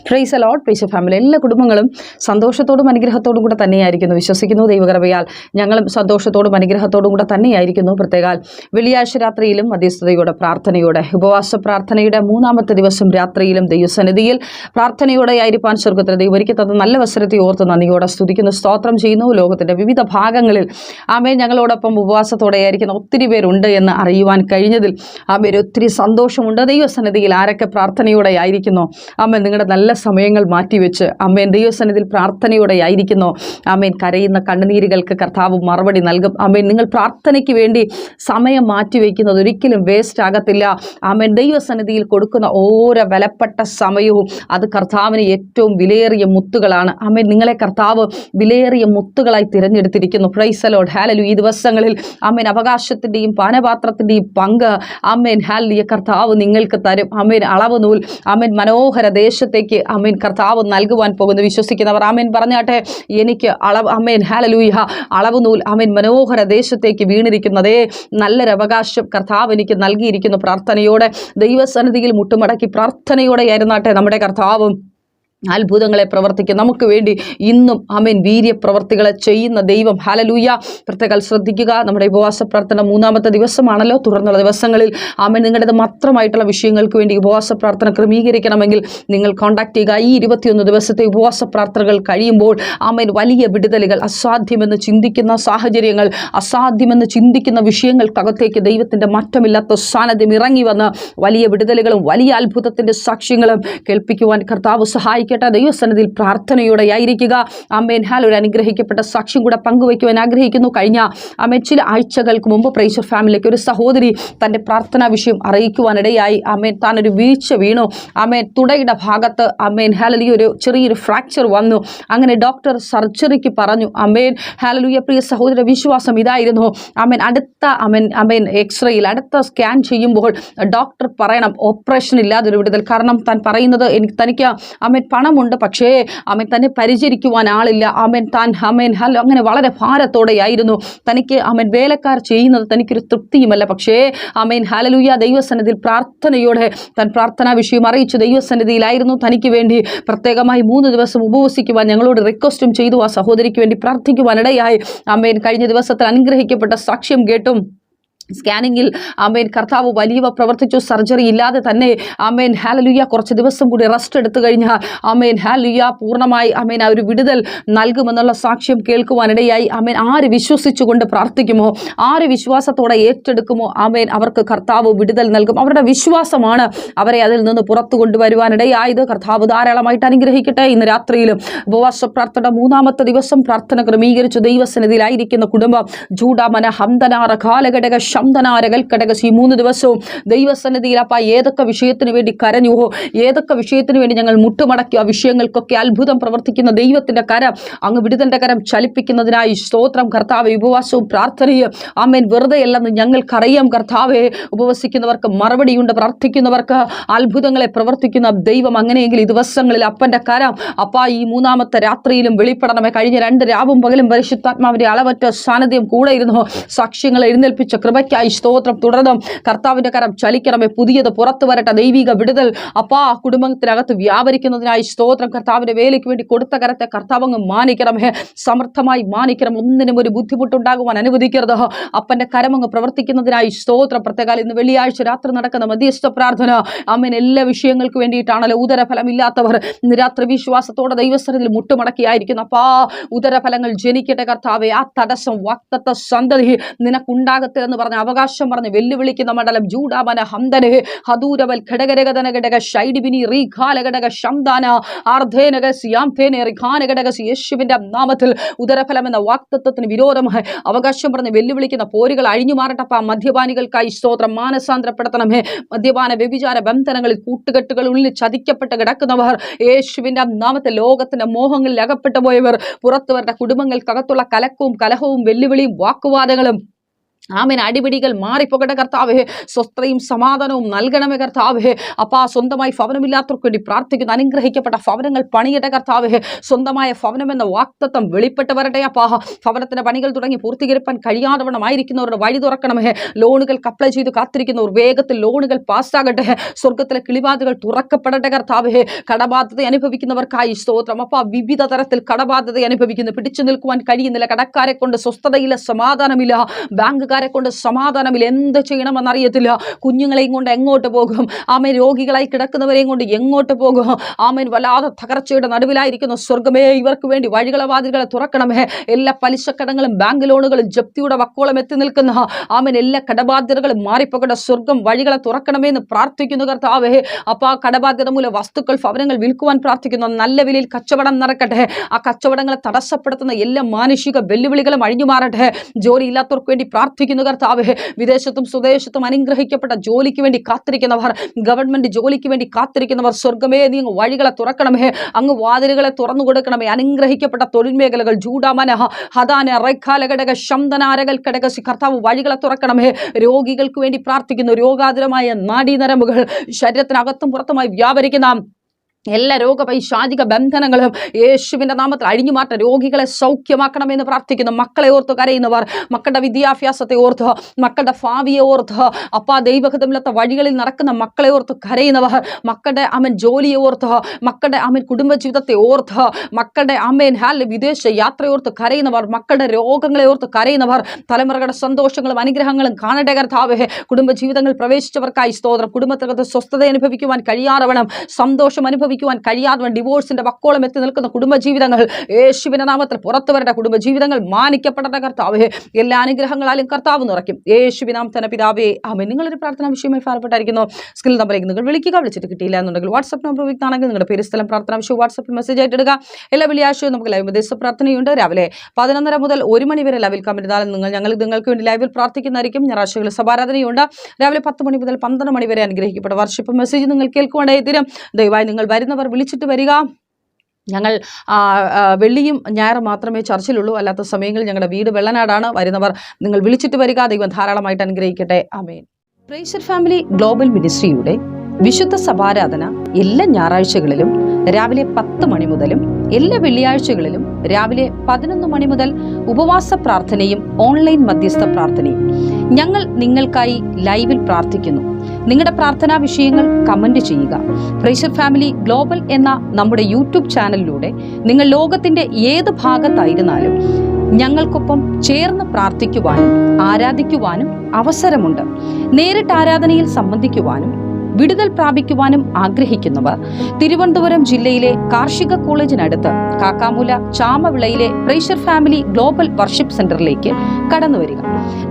Price allot. Price family, എല്ലാ കുടുംബങ്ങളും സന്തോഷത്തോടും അനുഗ്രഹത്തോടും കൂടെ തന്നെയായിരിക്കുന്നു. വിശ്വസിക്കുന്നു ദൈവകൃപയാൽ ഞങ്ങളും സന്തോഷത്തോടും അനുഗ്രഹത്തോടും കൂടെ തന്നെയായിരിക്കുന്നു. പ്രത്യേകാൽ വെള്ളിയാഴ്ച രാത്രിയിലും മധ്യസ്ഥതയോടെ പ്രാർത്ഥനയോടെ ഉപവാസ പ്രാർത്ഥനയുടെ 3-ാമത്തെ ദിവസം രാത്രിയിലും ദൈവസന്നിധിയിൽ പ്രാർത്ഥനയോടെ ആയിരിക്കാൻ സ്വർഗ്ഗത്തിൽ ദൈവം ഒരുക്കി തന്ന നല്ല അവസരത്തെ ഓർത്ത് നന്ദിയോടെ സ്തുതിക്കുന്നു, സ്തോത്രം ചെയ്യുന്നു. ലോകത്തിൻ്റെ വിവിധ ഭാഗങ്ങളിൽ ആമേൻ ഞങ്ങളോടൊപ്പം ഉപവാസത്തോടെ ആയിരിക്കുന്ന ഒത്തിരി പേരുണ്ട് എന്ന് അറിയുവാൻ കഴിഞ്ഞതിൽ ആമേൻ ഒത്തിരി സന്തോഷമുണ്ട്. ദൈവസന്നിധിയിൽ ആരൊക്കെ പ്രാർത്ഥനയോടെ ആയിരിക്കുന്നു, ആമേൻ നിങ്ങളുടെ നല്ല സമയങ്ങൾ മാറ്റിവെച്ച് ആമേൻ ദൈവസന്നിധിയിൽ പ്രാർത്ഥനയോടെ ആയിരിക്കുന്നു. ആമേൻ കരയുന്ന കണ്ണുനീരുകൾക്ക് കർത്താവ് മറുപടി നൽകും. ആമേൻ നിങ്ങൾ പ്രാർത്ഥനയ്ക്ക് വേണ്ടി സമയം മാറ്റിവെക്കുന്നത് ഒരിക്കലും വേസ്റ്റ് ആകത്തില്ല. ആമേൻ ദൈവസന്നിധിയിൽ കൊടുക്കുന്ന ഓരോ വിലപ്പെട്ട സമയവും അത് കർത്താവിന് ഏറ്റവും വിലയേറിയ മുത്തുകളാണ്. ആമേൻ നിങ്ങളെ കർത്താവ് വിലയേറിയ മുത്തുകളായി തിരഞ്ഞെടുത്തിരിക്കുന്നു. Praise the Lord. ഹല്ലേലൂയ. ഈ ദിവസങ്ങളിൽ ആമേൻ അവകാശത്തിൻ്റെയും പാനപാത്രത്തിൻ്റെയും പങ്ക് ആമേൻ ഹല്ലേലൂയ കർത്താവ് നിങ്ങൾക്ക് തരും. ആമേൻ അളവ് നൂൽ ആമേൻ മനോഹര ദേശത്തേക്ക് ആമേൻ കർത്താവ് നൽകുവാൻ പോകുന്നു. വിശ്വസിക്കുന്നവർ ആമേൻ പറഞ്ഞാട്ടെ. എനിക്ക് അളവ് ആമേൻ ഹല്ലേലൂയ അളവ് നൂൽ ആമേൻ മനോഹര ദേശത്തേക്ക് വീണിരിക്കുന്നതേ നല്ലൊരു അവകാശം കർത്താവ് എനിക്ക് നൽകിയിരിക്കുന്നു. പ്രാർത്ഥനയോടെ ദൈവസന്നിധിയിൽ മുട്ടുമടക്കി പ്രാർത്ഥനയോടെ ആയിരുന്നാട്ടെ നമ്മുടെ കർത്താവും അത്ഭുതങ്ങളെ പ്രവർത്തിക്കും. നമുക്ക് വേണ്ടി ഇന്നും ആമേൻ വീര്യപ്രവർത്തികളെ ചെയ്യുന്ന ദൈവം. ഹല്ലേലൂയ. പ്രത്യേകം ശ്രദ്ധിക്കുക, നമ്മുടെ ഉപവാസ പ്രാർത്ഥന 3-ാമത്തെ ദിവസമാണല്ലോ. തുടർന്നുള്ള ദിവസങ്ങളിൽ ആമേൻ നിങ്ങളുടേത് മാത്രമായിട്ടുള്ള വിഷയങ്ങൾക്ക് വേണ്ടി ഉപവാസ പ്രാർത്ഥന ക്രമീകരിക്കണമെങ്കിൽ നിങ്ങൾ കോൺടാക്ട് ചെയ്യുക. ഈ 21 ദിവസത്തെ ഉപവാസ പ്രാർത്ഥനകൾ കഴിയുമ്പോൾ ആമേൻ വലിയ വിടുതലുകൾ, അസാധ്യമെന്ന് ചിന്തിക്കുന്ന സാഹചര്യങ്ങൾ, അസാധ്യമെന്ന് ചിന്തിക്കുന്ന വിഷയങ്ങൾക്കകത്തേക്ക് ദൈവത്തിൻ്റെ മാറ്റമില്ലാത്ത സാന്നിധ്യം ഇറങ്ങി വന്ന് വലിയ വിടുതലുകളും വലിയ അത്ഭുതത്തിൻ്റെ സാക്ഷ്യങ്ങളും കേൾപ്പിക്കുവാൻ കർത്താവ് സഹായിക്കും. ദൈവസന്നിധിയിൽ പ്രാർത്ഥനയോടെ ആയിരിക്കുക. Amen hallelujah. അനുഗ്രഹിക്കപ്പെട്ട സാക്ഷ്യം കൂടെ പങ്കുവയ്ക്കുവാൻ ആഗ്രഹിക്കുന്നു. കഴിഞ്ഞ ആമേൻ ചില ആഴ്ചകൾക്ക് മുമ്പ് പ്രൈസ് ഫാമിലിക്ക് ഒരു സഹോദരി തൻ്റെ പ്രാർത്ഥനാ വിഷയം അറിയിക്കുവാനിടയായി. ആമേൻ താൻ ഒരു വീഴ്ച വീണു. ആമേൻ തുടയുടെ ഭാഗത്ത് ആമേൻ ഹല്ലേലൂയ ഒരു ചെറിയൊരു ഫ്രാക്ചർ വന്നു. അങ്ങനെ ഡോക്ടർ സർജറിക്ക് പറഞ്ഞു. Amen hallelujah. പ്രിയ സഹോദര, വിശ്വാസം ഇതായിരുന്നു. ആമേൻ അടുത്ത ആമേൻ എക്സ്റേയിൽ അടുത്ത സ്കാൻ ചെയ്യുമ്പോൾ ഡോക്ടർ പറയണം ഓപ്പറേഷൻ ഇല്ലാതൊരു വിടുതൽ. കാരണം താൻ പറയുന്നത് തനിക്ക് ആമേൻ പണമുണ്ട്, പക്ഷേ ആമേൻ തന്നെ പരിചരിക്കുവാൻ ആളില്ല. ആമേൻ താൻ ആമേൻ ഹല്ലോ അങ്ങനെ വളരെ ഭാരത്തോടെയായിരുന്നു. തനിക്ക് ആമേൻ വേലക്കാർ ചെയ്യുന്നത് തനിക്കൊരു തൃപ്തിയുമല്ല. പക്ഷേ ആമേൻ ഹല്ലേലൂയ ദൈവസന്നിധിയിൽ പ്രാർത്ഥനയോടെ താൻ പ്രാർത്ഥനാ വിഷയം അറിയിച്ചു. ദൈവസന്നിധിയിലായിരുന്നു. തനിക്ക് വേണ്ടി പ്രത്യേകമായി 3 ദിവസം ഉപവസിക്കുവാൻ ഞങ്ങളോട് റിക്വസ്റ്റും ചെയ്തു. ആ സഹോദരിക്ക് വേണ്ടി പ്രാർത്ഥിക്കുവാനിടയായി. ആമേൻ കഴിഞ്ഞ ദിവസത്തിൽ അനുഗ്രഹിക്കപ്പെട്ട സാക്ഷ്യം കേട്ടും സ്കാനിങ്ങിൽ ആമേൻ കർത്താവ് വലിയവ പ്രവർത്തിച്ചു. സർജറി ഇല്ലാതെ തന്നെ ആമേൻ ഹല്ലേലൂയ കുറച്ച് ദിവസം കൂടി റെസ്റ്റ് എടുത്തു കഴിഞ്ഞാൽ ആമേൻ ഹല്ലേലൂയ പൂർണ്ണമായി ആമേൻ ആ ഒരു വിടുതൽ നൽകുമെന്നുള്ള സാക്ഷ്യം കേൾക്കുവാനിടയായി. ആമേൻ ആര് വിശ്വസിച്ചുകൊണ്ട് പ്രാർത്ഥിക്കുമോ, ആര് വിശ്വാസത്തോടെ ഏറ്റെടുക്കുമോ ആമേൻ അവർക്ക് കർത്താവ് വിടുതൽ നൽകും. അവരുടെ വിശ്വാസമാണ് അവരെ അതിൽ നിന്ന് പുറത്തു കൊണ്ടുവരുവാനിടയായത്. കർത്താവ് ധാരാളമായിട്ട് അനുഗ്രഹിക്കട്ടെ. ഇന്ന് രാത്രിയിലും ഉപവാസ പ്രാർത്ഥന 3-ാമത്തെ ദിവസം പ്രാർത്ഥന ക്രമീകരിച്ചു ദൈവസന്നിധിയിലായിരിക്കുന്ന കുടുംബം ജൂഡാമന ഹംദനാറ കാലഘടക ശബ്ദനാരകൽക്കടകസ് ഈ 3 ദിവസവും ദൈവസന്നിധിയിൽ അപ്പ ഏതൊക്കെ വിഷയത്തിന് വേണ്ടി കരഞ്ഞുവോ, ഏതൊക്കെ വിഷയത്തിന് വേണ്ടി ഞങ്ങൾ മുട്ടുമടക്കി ആ വിഷയങ്ങൾക്കൊക്കെ അത്ഭുതം പ്രവർത്തിക്കുന്ന ദൈവത്തിൻ്റെ കരം, അങ്ങ് വിടുതലിൻ്റെ കരം ചലിപ്പിക്കുന്നതിനായി സ്തോത്രം. കർത്താവ് ഉപവാസവും പ്രാർത്ഥനയും ആമേൻ വെറുതെയല്ലെന്ന് ഞങ്ങൾക്കറിയാം. കർത്താവെ ഉപവസിക്കുന്നവർക്ക് മറുപടിയുണ്ട്, പ്രാർത്ഥിക്കുന്നവർക്ക് അത്ഭുതങ്ങളെ പ്രവർത്തിക്കുന്ന ദൈവം. അങ്ങനെയെങ്കിൽ ഈ ദിവസങ്ങളിൽ അപ്പൻ്റെ കരം അപ്പ ഈ 3-ാമത്തെ രാത്രിയിലും വെളിപ്പെടണമേ. കഴിഞ്ഞ 2 രാവും പകലും പരിശുദ്ധാത്മാവിൻ്റെ അളവറ്റ സാന്നിധ്യം കൂടെ ഇരുന്നു സാക്ഷ്യങ്ങളെ എഴുന്നേൽപ്പിച്ച കൃപയ്ക്കായി സ്തോത്രം. തുടർന്നും കർത്താവിൻ്റെ കരം ചലിക്കണമേ. പുതിയത് പുറത്തു വരട്ടെ. ദൈവിക വിടുതൽ അപ്പാ കുടുംബത്തിനകത്ത് വ്യാപരിക്കുന്നതിനായി സ്തോത്രം. കർത്താവിൻ്റെ വേലയ്ക്ക് വേണ്ടി കൊടുത്ത കരത്തെ കർത്താവ് അങ്ങ് മാനിക്കണമേ, സമർത്ഥമായി മാനിക്കണം. ഒന്നിനും ഒരു ബുദ്ധിമുട്ടുണ്ടാകുവാൻ അനുവദിക്കരുത്. അപ്പൻ്റെ കരമങ്ങ് പ്രവർത്തിക്കുന്നതിനായി സ്തോത്രം. പ്രത്യേകം ഇന്ന് വെള്ളിയാഴ്ച രാത്രി നടക്കുന്ന മധ്യസ്ഥ പ്രാർത്ഥന ആമേൻ എല്ലാ വിഷയങ്ങൾക്ക് വേണ്ടിയിട്ടാണല്ലോ. ഉദരഫലമില്ലാത്തവർ ഇന്ന് രാത്രി വിശ്വാസത്തോടെ ദൈവസന്നിധിയിൽ മുട്ടുമടക്കിയായിരിക്കുന്നു. അപ്പാ ഉദരഫലങ്ങൾ ജനിക്കട്ടെ കർത്താവെ. ആ തടസ്സം വാഗ്ദത്ത സന്തതി നിനക്കുണ്ടാകട്ടെ എന്ന് പറഞ്ഞ അവകാശം പറഞ്ഞ് വെല്ലുവിളിക്കുന്ന മണ്ഡലം ജൂഡാമന ഹംദനെ ഹദൂരവൽ ഘടകരകതന ഘടക ഷൈഡിബിനി റീഘാലഘടക ശംദാന ആർദ്ധേനക സിയാംതേനെ റിഘാനഘടക യേശുവിൻ്റെ നാമത്തിൽ ഉദരഫലം എന്ന വാഗ്ദത്തത്തിന് വിരോധമായി അവകാശം പറഞ്ഞ് വെല്ലുവിളിക്കുന്ന പോരുകൾ അഴിഞ്ഞു മാറട്ടപ്പ. മദ്യപാനികൾക്കായി സ്തോത്രം. മാനസാന്തരപ്പെടുത്തണമേ. മദ്യപാന വ്യഭിചാര ബന്ധനങ്ങളിൽ കൂട്ടുകെട്ടുകൾ ഉള്ളിൽ ചതിക്കപ്പെട്ട് കിടക്കുന്നവർ യേശുവിൻ്റെ നാമത്തിൽ ലോകത്തിൻ്റെ മോഹങ്ങളിൽ അകപ്പെട്ടു പോയവർ പുറത്തുവരുടെ കുടുംബങ്ങൾക്കകത്തുള്ള കലക്കവും കലഹവും വെല്ലുവിളിയും വാക്കുവാദങ്ങളും ആമേൻ. അടിപിടികൾ മാറിപ്പോകട്ടെ കർത്താവേ. സ്വസ്ഥതയും സമാധാനവും നൽകണമേ കർത്താവേ. അപ്പാ, സ്വന്തമായി ഭവനമില്ലാത്തവർക്ക് വേണ്ടി പ്രാർത്ഥിക്കുന്ന അനുഗ്രഹിക്കപ്പെട്ട ഭവനങ്ങൾ പണിയട്ടെ കർത്താവേ. സ്വന്തമായ ഭവനമെന്ന വാക്തത്വം വെളിപ്പെട്ട് വരട്ടെ അപ്പാ. ഭവനത്തിന്റെ പണികൾ തുടങ്ങി പൂർത്തീകരിക്കാൻ കഴിയാതെ വണ്ണമായിരിക്കുന്നവരുടെ വഴി തുറക്കണമേ. ലോണുകൾക്ക് അപ്ലൈ ചെയ്ത് കാത്തിരിക്കുന്നവർ വേഗത്തിൽ ലോണുകൾ പാസ്സാകട്ടെ. സ്വർഗത്തിലെ കിളിവാതിലുകൾ തുറക്കപ്പെടട്ടെ കർത്താവേ. കടബാധ്യത അനുഭവിക്കുന്നവർക്കായി സ്തോത്രം അപ്പാ. വിവിധ തരത്തിൽ കടബാധ്യത അനുഭവിക്കുന്നു, പിടിച്ചു നിൽക്കുവാൻ കഴിയുന്നില്ല, കടക്കാരെ കൊണ്ട് സ്വസ്ഥതയില്ല, സമാധാനമില്ല, ബാങ്കുകാരെ കൊണ്ട് സമാധാനമില്ല, എന്ത് ചെയ്യണമെന്നറിയത്തില്ല, കുഞ്ഞുങ്ങളെയും കൊണ്ട് എങ്ങോട്ട് പോകും, ആമേൻ, രോഗികളായി കിടക്കുന്നവരെയും കൊണ്ട് എങ്ങോട്ട് പോകും, ആമേൻ, വല്ലാതെ തകർച്ചയുടെ നടുവിലായിരിക്കുന്നു. സ്വർഗമേ, ഇവർക്ക് വേണ്ടി വഴികളെ വാതിലുകളെ തുറക്കണമേ. എല്ലാ പലിശക്കടങ്ങളും ബാങ്ക് ലോണുകളും ജപ്തിയുടെ വക്കോളം എത്തി നിൽക്കുന്ന ആമേൻ, എല്ലാ കടബാധ്യതകളും മാറിപ്പോകട്ടെ. സ്വർഗം വഴികളെ തുറക്കണമേ എന്ന് പ്രാർത്ഥിക്കുന്നു കർത്താവേ. അപ്പോൾ ആ കടബാധ്യത മൂലം വസ്തുക്കൾ ഭവനങ്ങൾ വിൽക്കുവാൻ പ്രാർത്ഥിക്കുന്നു. നല്ല വിലയിൽ കച്ചവടം നടക്കട്ടെ. ആ കച്ചവടങ്ങളെ തടസ്സപ്പെടുത്തുന്ന എല്ലാ മാനുഷിക വെല്ലുവിളികളും അഴിഞ്ഞു മാറട്ടെ. ജോലിയില്ലാത്തവർക്ക് വേണ്ടി പ്രാർത്ഥിക്കുന്നു കർത്താവേ. വിദേശത്തും സ്വദേശത്തും അനുഗ്രഹിക്കപ്പെട്ട ജോലിക്ക് വേണ്ടി കാത്തിരിക്കുന്നവർ, ഗവൺമെന്റ് ജോലിക്ക് വേണ്ടി കാത്തിരിക്കുന്നവർ, സ്വർഗമേ, നീ വഴികളെ തുറക്കണമേ, അങ്ങ് വാതിലുകളെ തുറന്നു കൊടുക്കണമേ. അനുഗ്രഹിക്കപ്പെട്ട തൊഴിൽ മേഖലകൾ ജൂഡാമന ഹദാന റൈഖാലഘടക ശംദനാരകൾ ഘടകസി കർത്താവ് വഴികളെ തുറക്കണമേ. രോഗികൾക്ക് വേണ്ടി പ്രാർത്ഥിക്കുന്നു. രോഗാതുരമായ നാഡീനരമ്പുകൾ ശരീരത്തിനകത്തും പുറത്തുമായി വ്യാപരിക്കുന്ന എല്ലാ രോഗപൈശാചിക ബന്ധനങ്ങളും യേശുവിൻ്റെ നാമത്തിൽ അഴിഞ്ഞു മാറ്റ. രോഗികളെ സൗഖ്യമാക്കണമെന്ന് പ്രാർത്ഥിക്കുന്നു. മക്കളെ ഓർത്ത് കരയുന്നവർ, മക്കളുടെ വിദ്യാഭ്യാസത്തെ ഓർത്ത്, മക്കളുടെ ഭാവിയെ ഓർത്ത്, അപ്പാ, ദൈവഹിതമില്ലാത്ത വഴികളിൽ നടക്കുന്ന മക്കളെ ഓർത്ത് കരയുന്നവർ, മക്കളുടെ ജോലിയെ ഓർത്ത്, മക്കളുടെ കുടുംബജീവിതത്തെ ഓർത്ത്, മക്കളുടെ വിദേശ യാത്രയോർത്ത് കരയുന്നവർ, മക്കളുടെ രോഗങ്ങളെ ഓർത്ത് കരയുന്നവർ, തലമുറകളുടെ സന്തോഷങ്ങളും അനുഗ്രഹങ്ങളും കാണട്ടെ കർത്താവേ. കുടുംബജീവിതങ്ങൾ പ്രവേശിച്ചവർക്കായി സ്തോത്രം. കുടുംബത്തിനകത്ത് സ്വസ്ഥത അനുഭവിക്കുവാൻ കഴിയാറവണം, സന്തോഷം അനുഭവിക്കുവാൻ കഴിയാതെ ഡിവോഴ്സിന്റെ വക്കോളം എത്തി നിൽക്കുന്ന കുടുംബജീവിതങ്ങൾ യേശുവിന്റെ നാമത്തിൽ പുറത്തു വരട്ടെ. കുടുംബജീവിതങ്ങൾ മാനിക്കപ്പെടട്ടെ കർത്താവേ. എല്ലാ അനുഗ്രഹങ്ങളാലും കർത്താവ് നിറയ്ക്കും. യേശുവിൻ നാമത്തിൽ പിതാവേ, ആമേൻ. നിങ്ങളൊരു പ്രാർത്ഥന വിഷയമായി ഫലപ്പെട്ടായിരിക്കുന്നു. സ്കിൽ നമ്പറിലേക്ക് നിങ്ങൾ വിളിക്കുക. വിളിച്ചിട്ട് കിട്ടിയില്ല എന്നുണ്ടെങ്കിൽ വാട്സ്ആപ്പ് നമ്പർ ഉപയോഗിക്കുകയാണെങ്കിൽ നിങ്ങളുടെ പേര്, സ്ഥലം, പ്രാർത്ഥന വിഷയം വാട്സ്ആപ്പിൽ മെസ്സേജ് ആയിട്ട് ഇടുക. എല്ലാ വെള്ളിയാഴ്ചയും നമുക്ക് ലൈവ് ദേശ പ്രാർത്ഥനയുണ്ട്. രാവിലെ 11:30 മുതൽ 1 മണി വരെ ലൈവിൽ കമന്റ് ചെയ്താൽ നിങ്ങൾക്ക് വേണ്ടി ലൈവിൽ പ്രാർത്ഥിക്കുന്നതായിരിക്കും. ഞായറാഴ്ചകളിൽ സഭാരാധനയുണ്ട്. രാവിലെ 10 മണി മുതൽ 12 മണി വരെ അനുഗ്രഹിക്കപ്പെട്ട വർഷിപ്പ് മെസ്സേജ് നിങ്ങൾ കേൾക്കുവാനായി തീരും. ദയവായി നിങ്ങൾ വരുന്നവർ വിളിച്ചിട്ട് വരിക. ഞങ്ങൾ വെള്ളിയും ഞായറും മാത്രമേ ചർച്ചിലുള്ളൂ. അല്ലാത്ത സമയങ്ങളിൽ ഞങ്ങളുടെ വീട് വെള്ളനാടാണ്. വരുന്നവർ നിങ്ങൾ വിളിച്ചിട്ട് വരിക. ദൈവം ധാരാളമായിട്ട് അനുഗ്രഹിക്കട്ടെ. ആമേൻ. പ്രൈസ് ഫാമിലി ഗ്ലോബൽ മിനിസ്ട്രിയുടെ വിശുദ്ധ സഭാരാധന എല്ലാ ഞായറാഴ്ചകളിലും രാവിലെ 10 മണി മുതലും എല്ലാ വെള്ളിയാഴ്ചകളിലും രാവിലെ 11 മണി മുതൽ ഉപവാസ പ്രാർത്ഥനയും ഓൺലൈൻ മധ്യസ്ഥ പ്രാർത്ഥനയും. ഞങ്ങൾ നിങ്ങൾക്കായി ലൈവിൽ പ്രാർത്ഥിക്കുന്നു. നിങ്ങളുടെ പ്രാർത്ഥനാ വിഷയങ്ങൾ കമന്റ് ചെയ്യുക. പ്രൈസ് ഫാമിലി ഗ്ലോബൽ എന്ന നമ്മുടെ യൂട്യൂബ് ചാനലിലൂടെ നിങ്ങൾ ലോകത്തിന്റെ ഏത് ഭാഗത്തായിരുന്നാലും ഞങ്ങൾക്കൊപ്പം ചേർന്ന് പ്രാർത്ഥിക്കുവാനും ആരാധിക്കുവാനും അവസരമുണ്ട്. നേരിട്ട് ആരാധനയിൽ സംബന്ധിക്കുവാനും വിടുതൽ പ്രാപിക്കുവാനും ആഗ്രഹിക്കുന്നവർ തിരുവനന്തപുരം ജില്ലയിലെ കാർഷിക കോളേജിനടുത്ത് കാക്കാമൂല ചാമവിളയിലെ പ്രൈസർ ഫാമിലി ഗ്ലോബൽ വർഷിപ്പ് സെന്ററിലേക്ക് കടന്നു വരിക.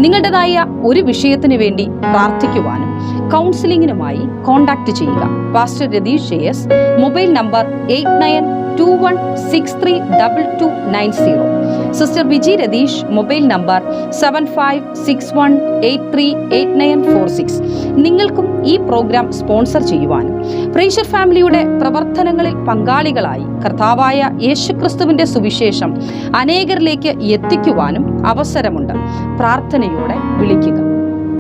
നിങ്ങളുടേതായ ഒരു വിഷയത്തിന് വേണ്ടി പ്രാർത്ഥിക്കുവാനും കൗൺസിലിങ്ങിനുമായി കോൺടാക്ട് ചെയ്യുക. Pastor Ratheesh JS, mobile number 8921632290. Sister Viji Ratheesh, mobile number 7561838946. നിങ്ങൾക്കും ഈ പ്രോഗ്രാം സ്പോൺസർ ചെയ്യുവാനും പ്രൈസർ ഫാമിലിയുടെ പ്രവർത്തനങ്ങളിൽ പങ്കാളികളായി കർത്താവായ യേശുക്രിസ്തുവിന്റെ സുവിശേഷം അനേകരിലേക്ക് എത്തിക്കുവാനും അവസരമുണ്ട്. പ്രാർത്ഥനയോടെ വിളിക്കുക.